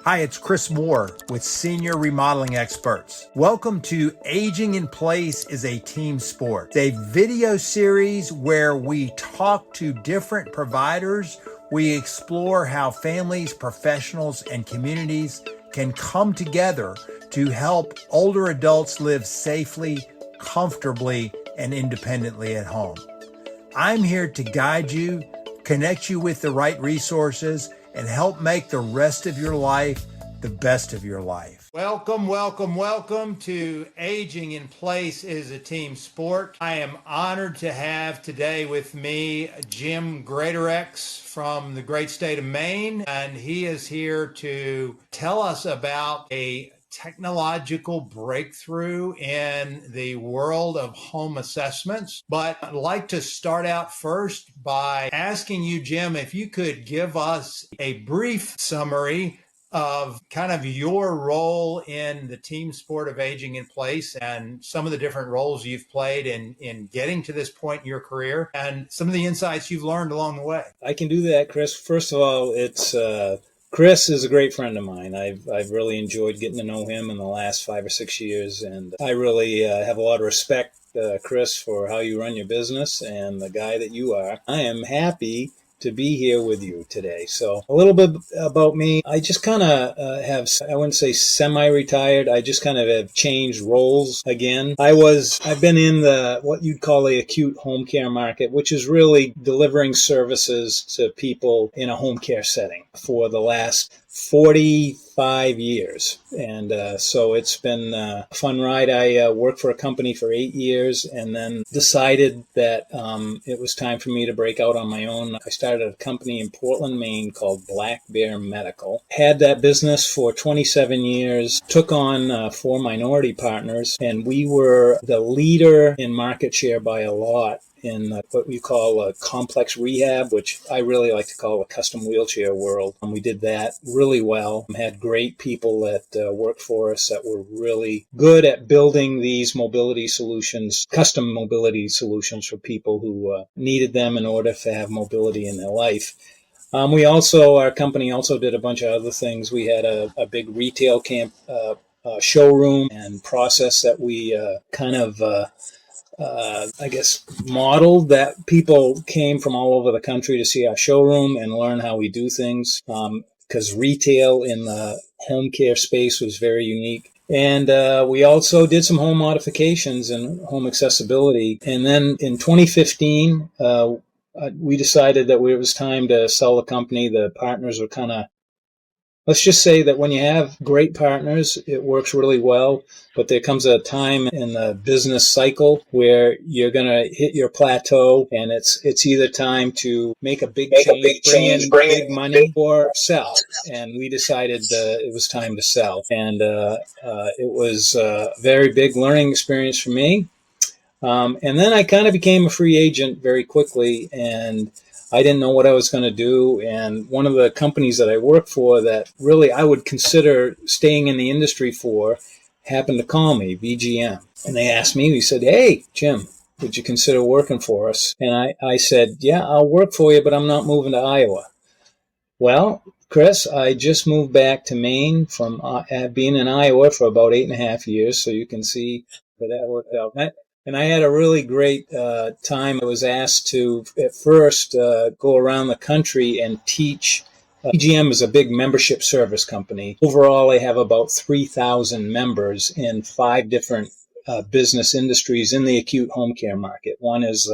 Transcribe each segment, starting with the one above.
Hi, it's Chris Moore with Senior Remodeling Experts. Welcome to Aging in Place is a Team Sport. It's a video series where we talk to different providers. We explore how families, professionals, and communities can come together to help older adults live safely, comfortably, and independently at home. I'm here to guide you, connect you with the right resources, and help make the rest of your life the best of your life. Welcome to Aging in Place is a Team Sport. I am honored to have today with me Jim Greatorex from the great state of Maine, and he is here to tell us about a technological breakthrough in the world of home assessments. But I'd like to start out first by asking you, Jim, if you could give us a brief summary of kind of your role in the team sport of aging in place and some of the different roles you've played in getting to this point in your career and some of the insights you've learned along the way. I can do that, Chris. First of all, Chris is a great friend of mine. I've really enjoyed getting to know him in the last 5 or 6 years, and I really have a lot of respect, Chris, for how you run your business and the guy that you are. I am happy to be here with you today. So a little bit about me. I just kind of I wouldn't say semi-retired. I just kind of have changed roles again. I've been in what you'd call the acute home care market, which is really delivering services to people in a home care setting for the last 45 years. And so it's been a fun ride. I worked for a company for 8 years and then decided that it was time for me to break out on my own. I started a company in Portland, Maine called Black Bear Medical. Had that business for 27 years, took on 4 minority partners, and we were the leader in market share by a lot in what we call a complex rehab, which I really like to call a custom wheelchair world. And we did that really well. Had great people that worked for us that were really good at building these mobility solutions, custom mobility solutions for people who needed them in order to have mobility in their life. Our company also did a bunch of other things. We had a big retail showroom and process that we modeled, that people came from all over the country to see our showroom and learn how we do things, because retail in the home care space was very unique. And we also did some home modifications and home accessibility. And then in 2015, we decided that it was time to sell the company. The partners were let's just say that when you have great partners, it works really well, but there comes a time in the business cycle where you're going to hit your plateau, and it's either time to make a big change, bring in big money, or sell. And we decided it was time to sell. And it was a very big learning experience for me. And then I kind of became a free agent very quickly, and I didn't know what I was going to do. And one of the companies that I worked for that really I would consider staying in the industry for happened to call me, VGM. And they asked me, he said, "Hey, Jim, would you consider working for us?" And I said, "Yeah, I'll work for you, but I'm not moving to Iowa." Well, Chris, I just moved back to Maine from being in Iowa for about 8.5 years. So you can see that worked out. And I had a really great time. I was asked to, at first, go around the country and teach. EGM is a big membership service company. Overall, they have about 3,000 members in 5 different business industries in the acute home care market. One is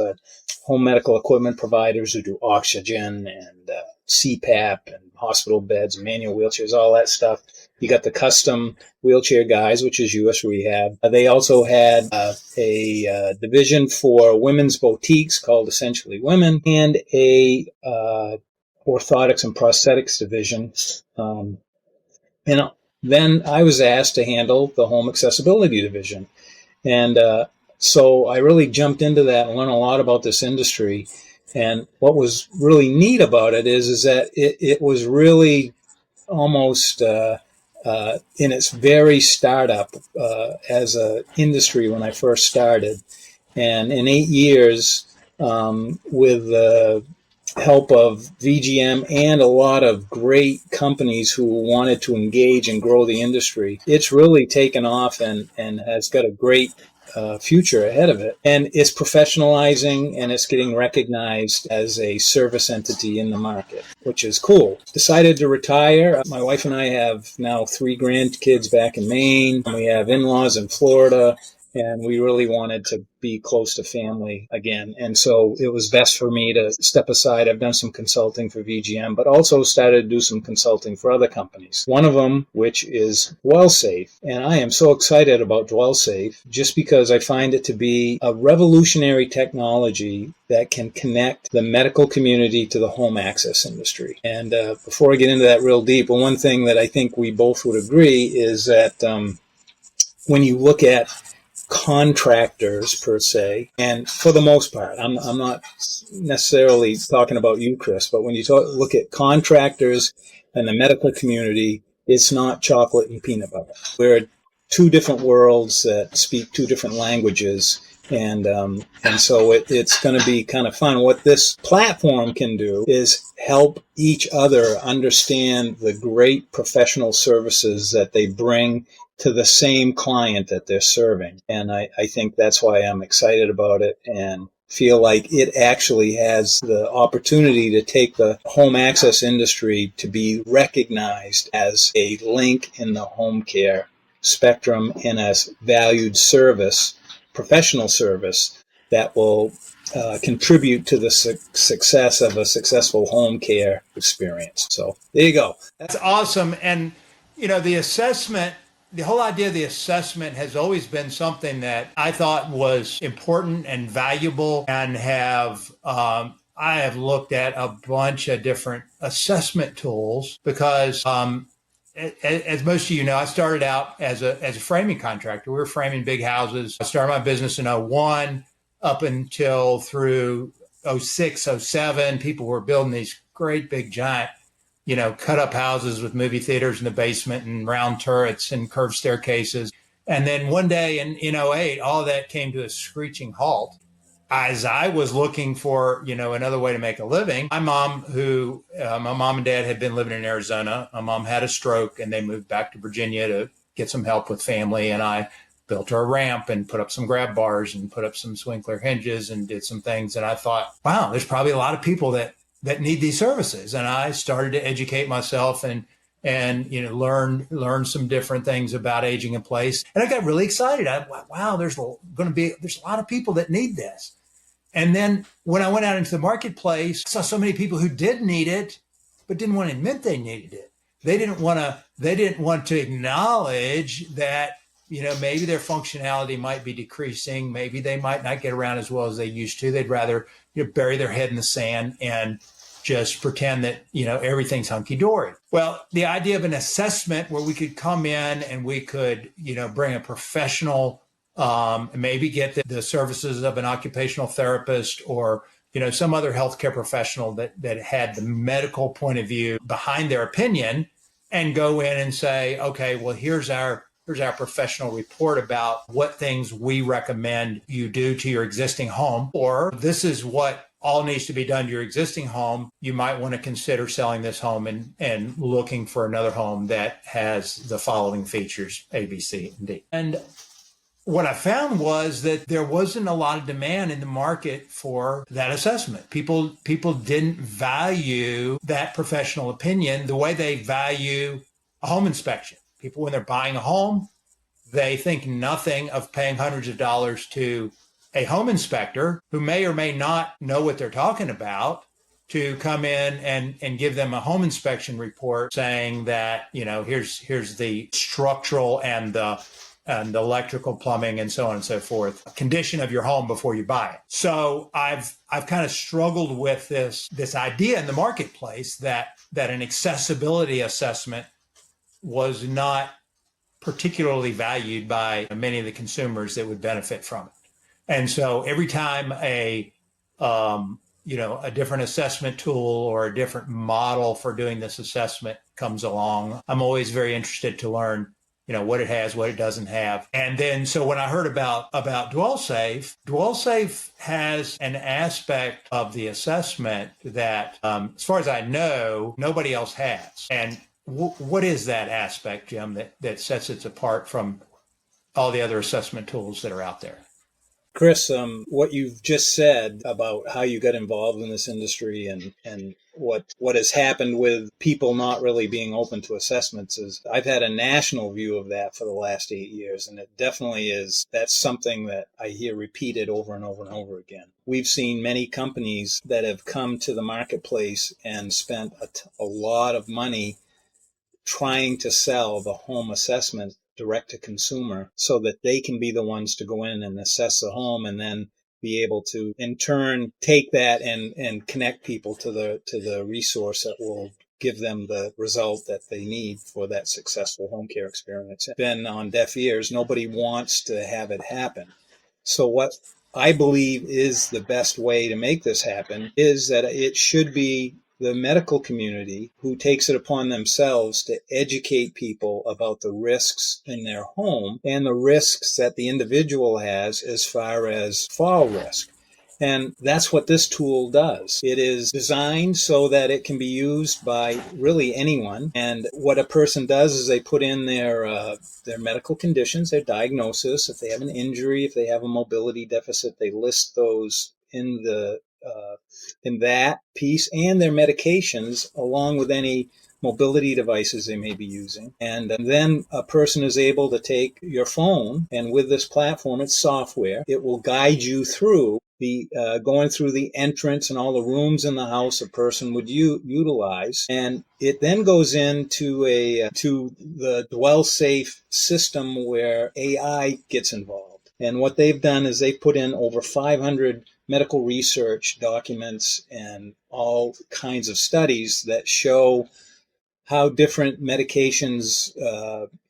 home medical equipment providers who do oxygen and CPAP and hospital beds, manual wheelchairs, all that stuff. You got the custom wheelchair guys, which is US Rehab. They also had a division for women's boutiques called Essentially Women, and a orthotics and prosthetics division. And then I was asked to handle the home accessibility division. And so I really jumped into that and learned a lot about this industry. And what was really neat about it is that it was really almost in its very startup as an industry when I first started. And in 8 years, with help of VGM and a lot of great companies who wanted to engage and grow the industry, it's really taken off and has got a great future ahead of it. And it's professionalizing and it's getting recognized as a service entity in the market, which is cool. Decided to retire. My wife and I have now 3 grandkids back in Maine. We have in-laws in Florida. And we really wanted to be close to family again. And so it was best for me to step aside. I've done some consulting for VGM, but also started to do some consulting for other companies. One of them, which is DwellSafe. And I am so excited about DwellSafe just because I find it to be a revolutionary technology that can connect the medical community to the home access industry. And before I get into that real deep, well, one thing that I think we both would agree is that when you look at contractors per se, and for the most part, I'm not necessarily talking about you, Chris, but when you look at contractors and the medical community, it's not chocolate and peanut butter. We're 2 different worlds that speak 2 different languages. And so it's going to be kind of fun. What this platform can do is help each other understand the great professional services that they bring to the same client that they're serving. And I think that's why I'm excited about it and feel like it actually has the opportunity to take the home access industry to be recognized as a link in the home care spectrum and as valued service, professional service that will contribute to the success of a successful home care experience. So there you go. That's awesome. And, the assessment, the whole idea of the assessment has always been something that I thought was important and valuable, and I have looked at a bunch of different assessment tools because, as most of you know, I started out as a framing contractor. We were framing big houses. I started my business in '01 up until through '06, '07. People were building these great big giant cut up houses with movie theaters in the basement and round turrets and curved staircases. And then one day in '08, all of that came to a screeching halt. As I was looking for, another way to make a living, my mom and dad had been living in Arizona. My mom had a stroke and they moved back to Virginia to get some help with family. And I built her a ramp and put up some grab bars and put up some swinkler hinges and did some things. And I thought, wow, there's probably a lot of people that need these services. And I started to educate myself and learn some different things about aging in place. And I got really excited. Wow, there's a lot of people that need this. And then when I went out into the marketplace, I saw so many people who did need it, but didn't want to admit they needed it. They didn't want to acknowledge that, maybe their functionality might be decreasing. Maybe they might not get around as well as they used to. They'd rather, bury their head in the sand and just pretend that, everything's hunky-dory. Well, the idea of an assessment where we could come in and we could, bring a professional, maybe get the services of an occupational therapist or, some other healthcare professional that had the medical point of view behind their opinion, and go in and say, okay, well, here's our professional report about what things we recommend you do to your existing home, or this is what all needs to be done to your existing home. You might want to consider selling this home and looking for another home that has the following features, A, B, C, and D. And what I found was that there wasn't a lot of demand in the market for that assessment. People didn't value that professional opinion the way they value a home inspection. People, when they're buying a home, they think nothing of paying hundreds of dollars to a home inspector who may or may not know what they're talking about to come in and give them a home inspection report saying that, here's the structural and the electrical, plumbing, and so on and so forth, condition of your home before you buy it. So I've kind of struggled with this idea in the marketplace that an accessibility assessment was not particularly valued by many of the consumers that would benefit from it. And so every time a different assessment tool or a different model for doing this assessment comes along, I'm always very interested to learn, what it has, what it doesn't have. And then, so when I heard about DwellSafe has an aspect of the assessment that, as far as I know, nobody else has. And what is that aspect, Jim, that sets it apart from all the other assessment tools that are out there? Chris, what you've just said about how you got involved in this industry and what has happened with people not really being open to assessments is I've had a national view of that for the last 8 years. And it definitely is, that's something that I hear repeated over and over and over again. We've seen many companies that have come to the marketplace and spent a lot of money trying to sell the home assessment direct to consumer so that they can be the ones to go in and assess the home and then be able to in turn take that and connect people to the resource that will give them the result that they need for that successful home care experience. It's been on deaf ears. Nobody wants to have it happen. So what I believe is the best way to make this happen is that it should be the medical community who takes it upon themselves to educate people about the risks in their home and the risks that the individual has as far as fall risk. And that's what this tool does. It is designed so that it can be used by really anyone. And what a person does is they put in their medical conditions, their diagnosis. If they have an injury, if they have a mobility deficit, they list those in that piece and their medications along with any mobility devices they may be using. And then a person is able to take your phone, and with this platform, it's software. It will guide you through the going through the entrance and all the rooms in the house a person would utilize. And it then goes into to the DwellSafe system where AI gets involved. And what they've done is they put in over 500 medical research documents and all kinds of studies that show how different medications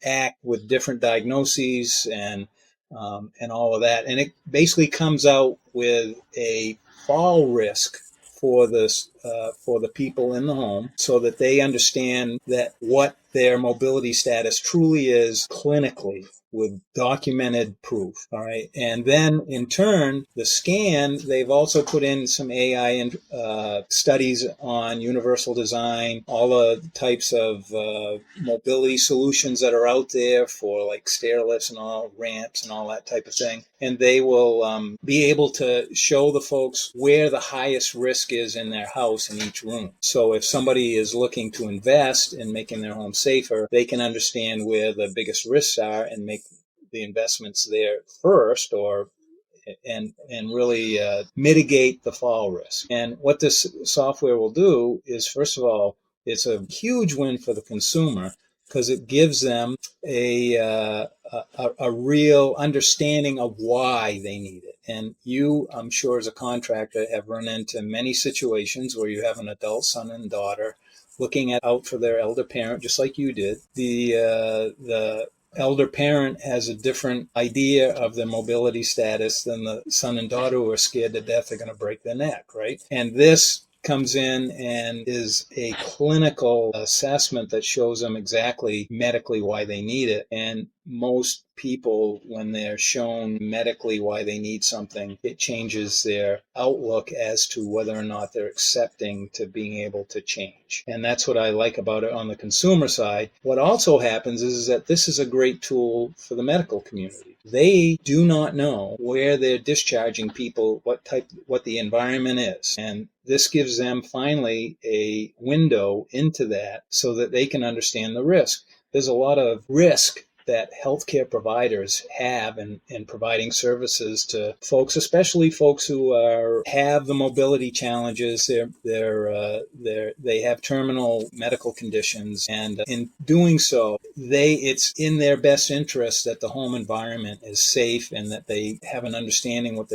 act with different diagnoses and all of that. And it basically comes out with a fall risk for the people in the home so that they understand that what their mobility status truly is clinically with documented proof. All right. And then in turn, the scan, they've also put in some AI and studies on universal design, all the types of mobility solutions that are out there for like stair lifts and all ramps and all that type of thing. And they will be able to show the folks where the highest risk is in their house in each room. So if somebody is looking to invest in making their home safer, they can understand where the biggest risks are and make the investments there first, and really mitigate the fall risk. And what this software will do is, first of all, it's a huge win for the consumer because it gives them a real understanding of why they need it. And you, I'm sure, as a contractor, have run into many situations where you have an adult son and daughter looking out for their elder parent, just like you did. The elder parent has a different idea of their mobility status than the son and daughter who are scared to death they're going to break their neck, right? And this comes in and is a clinical assessment that shows them exactly medically why they need it. And most people, when they're shown medically why they need something, it changes their outlook as to whether or not they're accepting to being able to change. And that's what I like about it on the consumer side. What also happens is that this is a great tool for the medical community. They do not know where they're discharging people, what the environment is. And this gives them finally a window into that so that they can understand the risk. There's a lot of risk that healthcare providers have in providing services to folks, especially folks who have the mobility challenges. They have terminal medical conditions, and in doing so, it's in their best interest that the home environment is safe and that they have an understanding what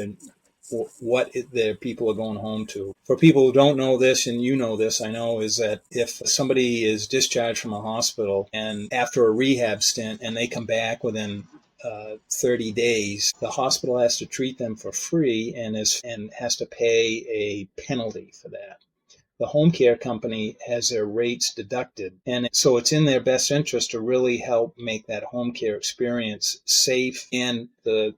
their people are going home to. For people who don't know this, and you know this, I know, is that if somebody is discharged from a hospital and after a rehab stint and they come back within 30 days, the hospital has to treat them for free and has to pay a penalty for that. the home care company has their rates deducted. And so it's in their best interest to really help make that home care experience safe, and the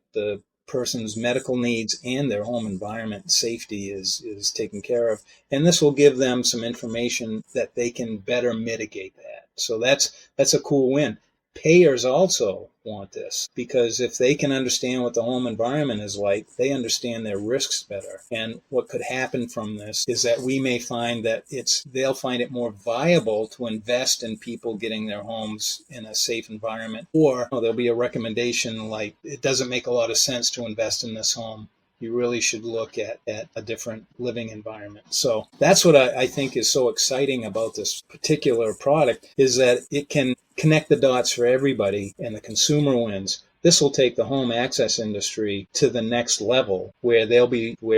person's medical needs and their home environment safety is taken care of. And this will give them some information that they can better mitigate that. So that's a cool win. Payers also want this, because if they can understand what the home environment is like, they understand their risks better. And what could happen from this is that we may find that they'll find it more viable to invest in people getting their homes in a safe environment, or there'll be a recommendation like, it doesn't make a lot of sense to invest in this home. You really should look at a different living environment. So that's what I think is so exciting about this particular product, is that it can connect the dots for everybody and the consumer wins. This will take the home access industry to the next level, where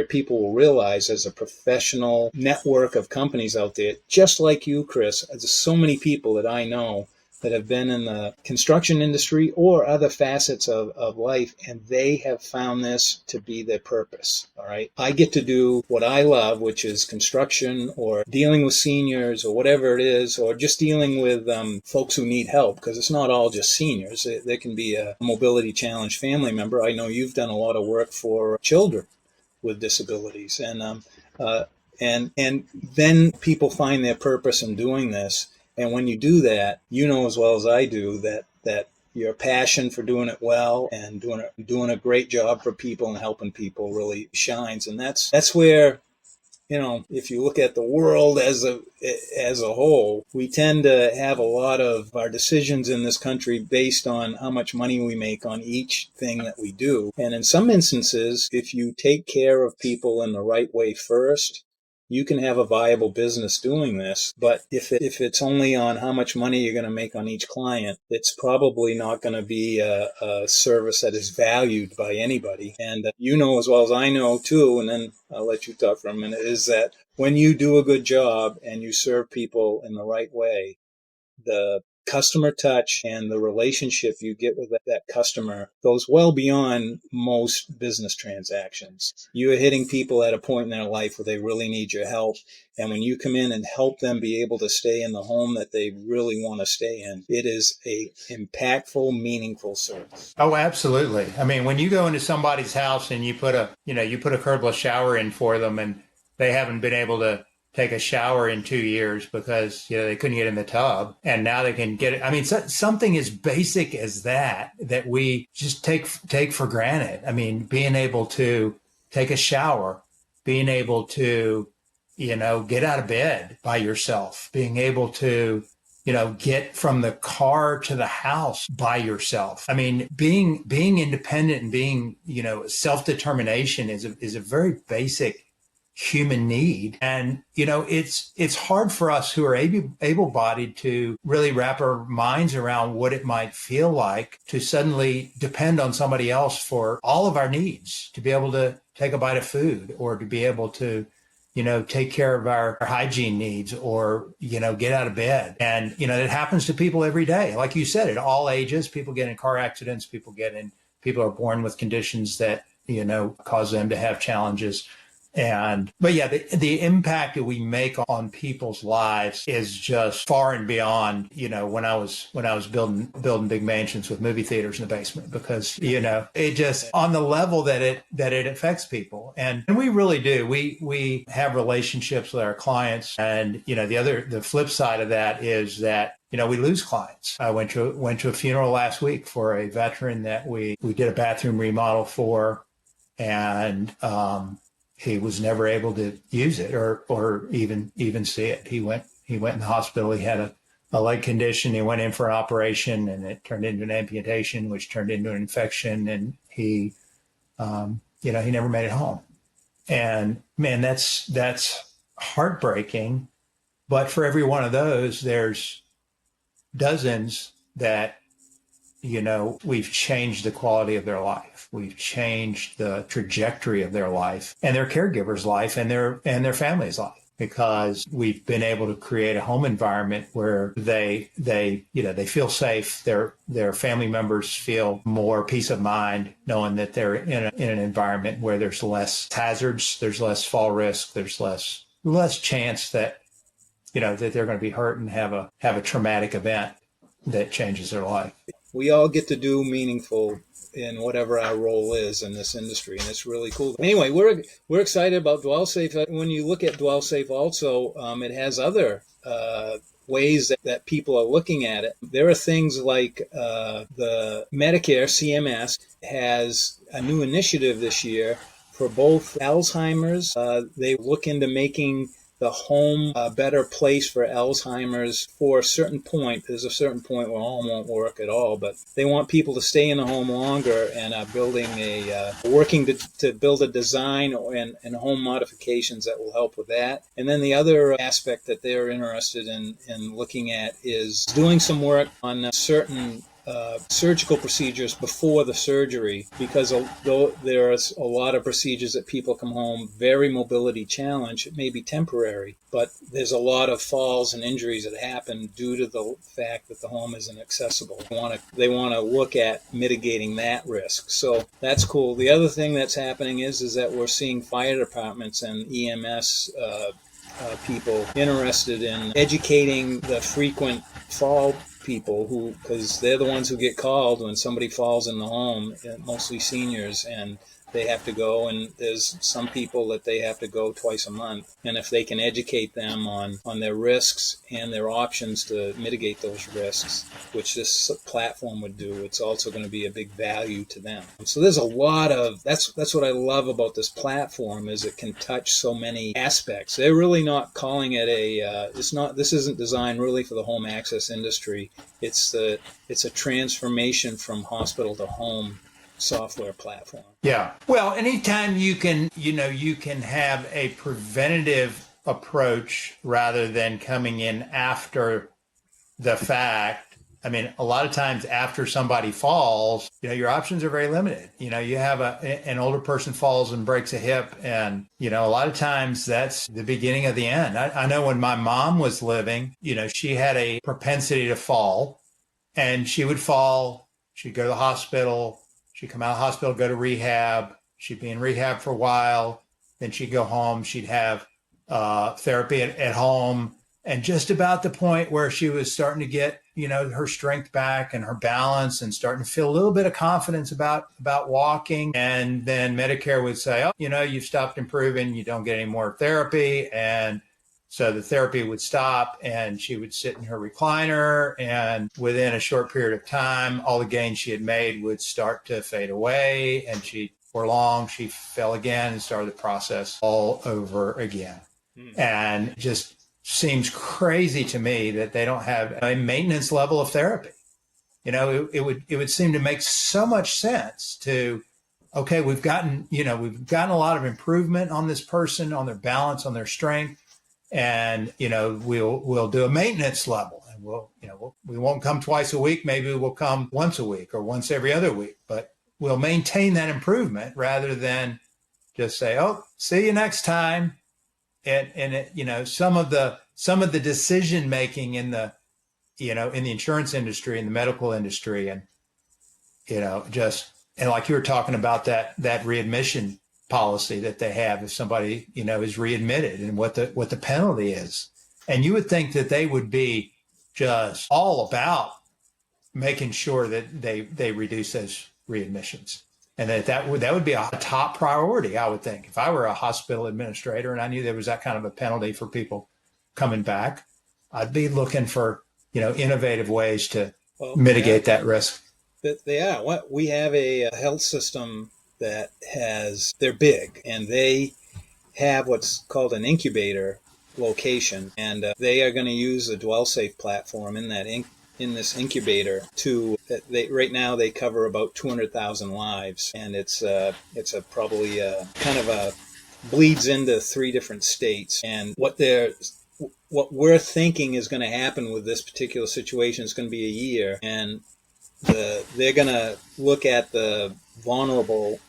people will realize there's a professional network of companies out there, just like you, Chris. There's so many people that I know that have been in the construction industry or other facets of life, and they have found this to be their purpose. All right. I get to do what I love, which is construction or dealing with seniors or whatever it is, or just dealing with folks who need help, because it's not all just seniors. There can be a mobility challenged family member. I know you've done a lot of work for children with disabilities, and then people find their purpose in doing this. And when you do that, you know as well as I do that your passion for doing it well and doing a great job for people and helping people really shines. And that's where, if you look at the world as a whole, we tend to have a lot of our decisions in this country based on how much money we make on each thing that we do. And in some instances, if you take care of people in the right way first, you can have a viable business doing this. But if it's only on how much money you're going to make on each client, it's probably not going to be a service that is valued by anybody. And you know as well as I know too, and then I'll let you talk for a minute, is that when you do a good job and you serve people in the right way, the customer touch and the relationship you get with that customer goes well beyond most business transactions. You are hitting people at a point in their life where they really need your help. And when you come in and help them be able to stay in the home that they really want to stay in, it is a impactful, meaningful service. Oh, absolutely. I mean, when you go into somebody's house and you put a curbless shower in for them, and they haven't been able to take a shower in 2 years because they couldn't get in the tub, and now they can get it. I mean, something as basic as that we just take for granted. I mean, being able to take a shower, being able to get out of bed by yourself, being able to get from the car to the house by yourself. I mean, being independent and being self-determination is a very basic human need. And, it's hard for us who are able-bodied to really wrap our minds around what it might feel like to suddenly depend on somebody else for all of our needs, to be able to take a bite of food, or to be able to, take care of our hygiene needs, or, get out of bed. And, it happens to people every day. Like you said, at all ages, people get in car accidents, people are born with conditions that, cause them to have challenges. But yeah, the impact that we make on people's lives is just far and beyond, when I was building big mansions with movie theaters in the basement, because, it just on the level that it affects people. And we really do. We have relationships with our clients. And, the flip side of that is that, we lose clients. I went to a funeral last week for a veteran that we did a bathroom remodel for, and, he was never able to use it or even see it. He went in the hospital. He had a leg condition. He went in for an operation, and it turned into an amputation, which turned into an infection. And he never made it home. And man, that's heartbreaking. But for every one of those, there's dozens that we've changed the quality of their life. We've changed the trajectory of their life and their caregiver's life and their family's life, because we've been able to create a home environment where they feel safe. Their family members feel more peace of mind knowing that they're in an environment where there's less hazards, there's less fall risk, there's less less chance that, that they're going to be hurt and have a traumatic event that changes their life. We all get to do meaningful in whatever our role is in this industry, and it's really cool. Anyway, we're excited about DwellSafe. When you look at DwellSafe, also, it has other ways that people are looking at it. There are things like the Medicare, CMS, has a new initiative this year for both Alzheimer's. They look into making the home a better place for Alzheimer's for a certain point. There's a certain point where home won't work at all, but they want people to stay in the home longer and are working to build a design and home modifications that will help with that. And then the other aspect that they're interested in looking at is doing some work on certain surgical procedures before the surgery, because though there are a lot of procedures that people come home very mobility challenged, it may be temporary, but there's a lot of falls and injuries that happen due to the fact that the home isn't accessible. They want to look at mitigating that risk. So that's cool. The other thing that's happening is that we're seeing fire departments and EMS people interested in educating the frequent fall people, because they're the ones who get called when somebody falls in the home, mostly seniors, and they have to go, and there's some people that they have to go twice a month. And if they can educate them on their risks and their options to mitigate those risks, which this platform would do, it's also going to be a big value to them. So there's a lot of, that's what I love about this platform, is it can touch so many aspects. They're really not calling it this isn't designed really for the home access industry. It's a transformation from hospital to home software platform. Yeah. Well, anytime you can have a preventative approach rather than coming in after the fact. I mean, a lot of times after somebody falls, your options are very limited. You have an older person falls and breaks a hip, and, a lot of times that's the beginning of the end. I know when my mom was living, she had a propensity to fall, and she would fall, she'd go to the hospital, she'd come out of the hospital, go to rehab. She'd be in rehab for a while. Then she'd go home. She'd have therapy at home. And just about the point where she was starting to get, her strength back and her balance and starting to feel a little bit of confidence about walking. And then Medicare would say, oh, you've stopped improving. You don't get any more therapy. And so the therapy would stop, and she would sit in her recliner, and within a short period of time, all the gains she had made would start to fade away, and she fell again and started the process all over again. And it just seems crazy to me that they don't have a maintenance level of therapy. It would seem to make so much sense to, okay, we've gotten a lot of improvement on this person, on their balance, on their strength. And, we'll do a maintenance level, and we won't come twice a week. Maybe we'll come once a week or once every other week, but we'll maintain that improvement rather than just say, oh, see you next time. And some of the decision making in the insurance industry and the medical industry, and, and like you were talking about that readmission policy that they have if somebody is readmitted, and what the penalty is. And you would think that they would be just all about making sure that they reduce those readmissions, and that would be a top priority, I would think. If I were a hospital administrator and I knew there was that kind of a penalty for people coming back, I'd be looking for innovative ways to mitigate that risk. We have a health system that they're big, and they have what's called an incubator location, and they are going to use the DwellSafe platform in this incubator right now they cover about 200,000 lives, and it's probably kind of a bleeds into 3 different states. And what we're thinking is going to happen with this particular situation is going to be a year, and they're going to look at the vulnerable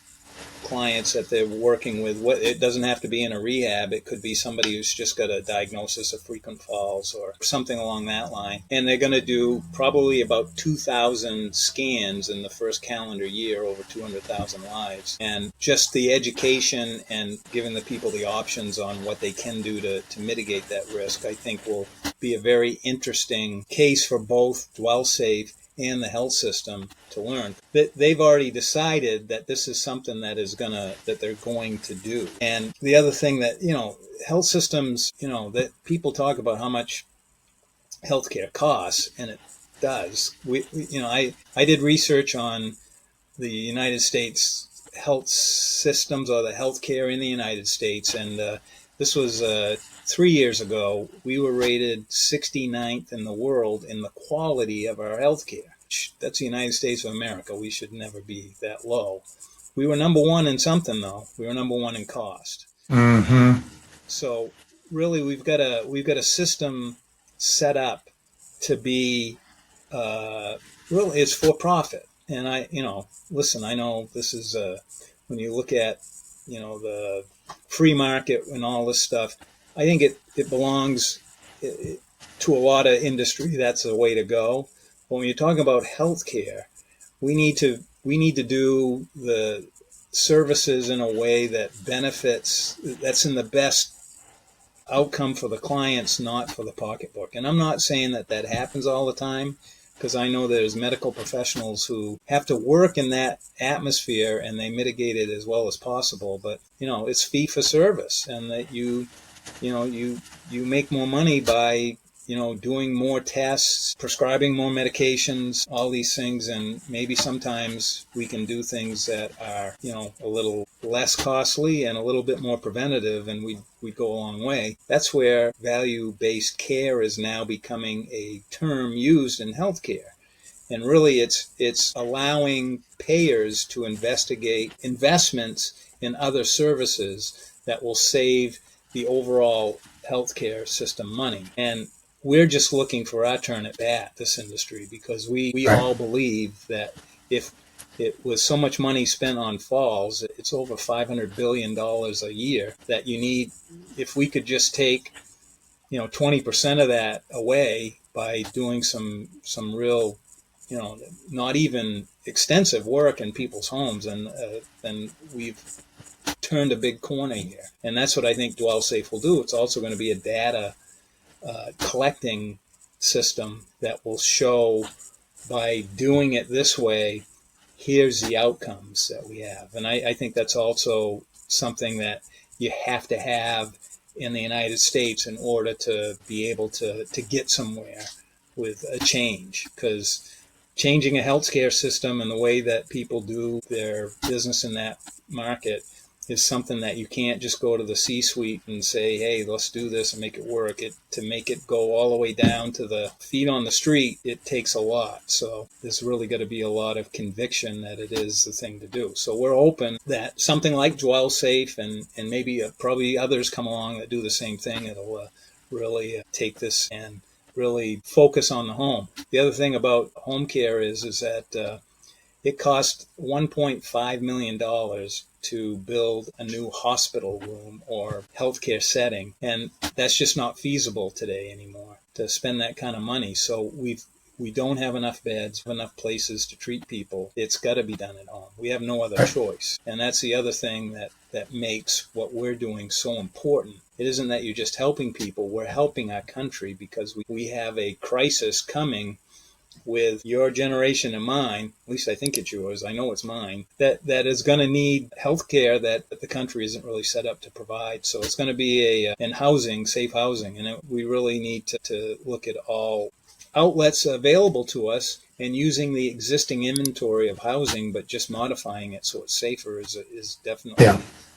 clients that they're working with. It doesn't have to be in a rehab. It could be somebody who's just got a diagnosis of frequent falls or something along that line. And they're going to do probably about 2,000 scans in the first calendar year, over 200,000 lives. And just the education and giving the people the options on what they can do to mitigate that risk, I think will be a very interesting case for both DwellSafe and the health system to learn. That they've already decided that this is something that they're going to do. And the other thing that, health systems, that people talk about how much healthcare costs, and it does. I did research on the United States health systems, or the healthcare in the United States, and this was 3 years ago. We were rated 69th in the world in the quality of our healthcare. That's the United States of America. We should never be that low. We were number one in something, though. We were number one in cost. Mm-hmm. So really, we've got a system set up to be really, it's for profit. And listen, I know this is when you look at the free market and all this stuff. I think it belongs to a lot of industry. That's the way to go. But when you're talking about healthcare, we need to do the services in a way that benefits, that's in the best outcome for the clients, not for the pocketbook. And I'm not saying that happens all the time, because I know there's medical professionals who have to work in that atmosphere and they mitigate it as well as possible. But it's fee for service, and that you make more money by doing more tests, prescribing more medications, all these things. And maybe sometimes we can do things that are, a little less costly and a little bit more preventative, and we'd go a long way. That's where value-based care is now becoming a term used in healthcare. And really, it's allowing payers to investigate investments in other services that will save the overall healthcare system money. And we're just looking for our turn at bat, this industry, because we Right. all believe that if it was so much money spent on falls, it's over $500 billion a year, that you need, if we could just take 20% of that away by doing some real, not even extensive work in people's homes, and then we've turned a big corner here. And that's what I think DwellSafe will do. It's also going to be a data collecting system that will show, by doing it this way, here's the outcomes that we have. And I think that's also something that you have to have in the United States in order to be able to get somewhere with a change. Because changing a healthcare system and the way that people do their business in that market is something that you can't just go to the C-suite and say, hey, let's do this and make it work. To make it go all the way down to the feet on the street, it takes a lot. So there's really got to be a lot of conviction that it is the thing to do. So we're open that something like DwellSafe and maybe probably others come along that do the same thing. It'll really take this and really focus on the home. The other thing about home care is that it cost $1.5 million to build a new hospital room or healthcare setting. And that's just not feasible today anymore, to spend that kind of money. So we don't have enough beds, enough places to treat people. It's got to be done at home. We have no other choice. And that's the other thing that makes what we're doing so important. It isn't that you're just helping people. We're helping our country, because we have a crisis coming with your generation and mine. At least I think it's yours. I know it's mine. That is going to need health care that the country isn't really set up to provide. So it's going to be in housing, safe housing. And we really need to look at all outlets available to us, and using the existing inventory of housing, but just modifying it so it's safer is definitely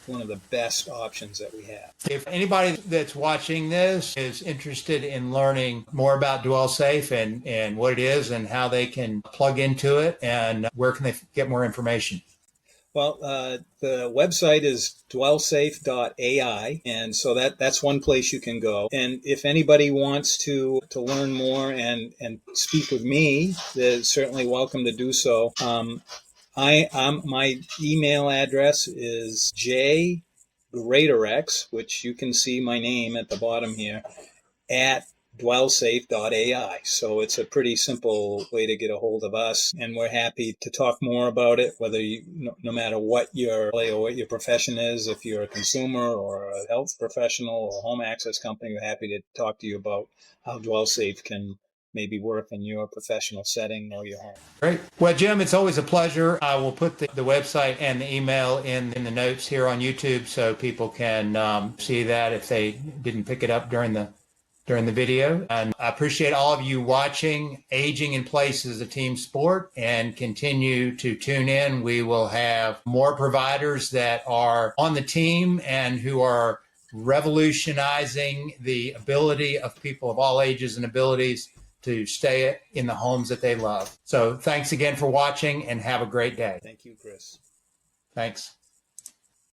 one of the best options that we have. If anybody that's watching this is interested in learning more about DwellSafe and what it is and how they can plug into it, and where can they get more information? Well, the website is dwellsafe.ai, and so that's one place you can go. And if anybody wants to learn more and speak with me, they're certainly welcome to do so. My email address is Greatorex, which you can see my name at the bottom here, at DwellSafe.ai. So it's a pretty simple way to get a hold of us, and we're happy to talk more about it, whether you, no matter what your profession is, if you're a consumer or a health professional or a home access company, we're happy to talk to you about how DwellSafe can maybe work in your professional setting or your home. Great. Well, Jim, it's always a pleasure. I will put the website and the email in the notes here on YouTube so people can see that if they didn't pick it up during the video. And I appreciate all of you watching. Aging in Place is a team sport, and continue to tune in. We will have more providers that are on the team and who are revolutionizing the ability of people of all ages and abilities to stay in the homes that they love. So thanks again for watching, and have a great day. Thank you, Chris. Thanks.